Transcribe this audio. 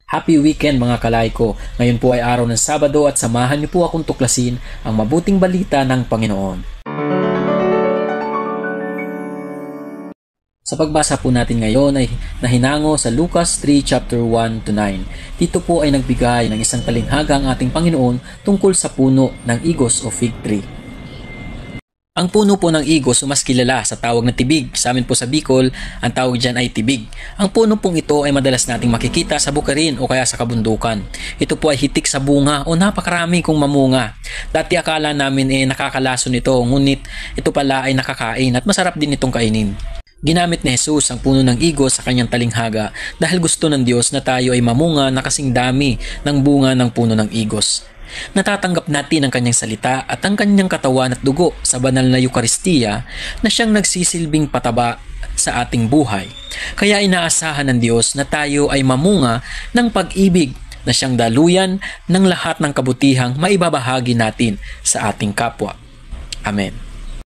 Happy weekend mga kalayko! Ngayon po ay araw ng Sabado at samahan niyo po akong tuklasin ang mabuting balita ng Panginoon. Sa pagbasa po natin ngayon ay nahinango sa Lucas 3 chapter 1 to 9. Dito po ay nagbigay ng isang talinghaga ang ating Panginoon tungkol sa puno ng igos o fig tree. Ang puno po ng igos o mas kilala sa tawag na tibig. Sa amin po sa Bicol, ang tawag dyan ay tibig. Ang puno pong ito ay madalas nating makikita sa bukirin o kaya sa kabundukan. Ito po ay hitik sa bunga o napakarami kong mamunga. Dati akala namin nakakalason ito, ngunit ito pala ay nakakain at masarap din itong kainin. Ginamit ni Jesus ang puno ng igos sa kanyang talinghaga dahil gusto ng Diyos na tayo ay mamunga na kasing dami ng bunga ng puno ng igos. Natatanggap natin ang kanyang salita at ang kanyang katawan at dugo sa banal na Eucharistia na siyang nagsisilbing pataba sa ating buhay. Kaya inaasahan ng Diyos na tayo ay mamunga ng pag-ibig na siyang daluyan ng lahat ng kabutihang maibabahagi natin sa ating kapwa. Amen.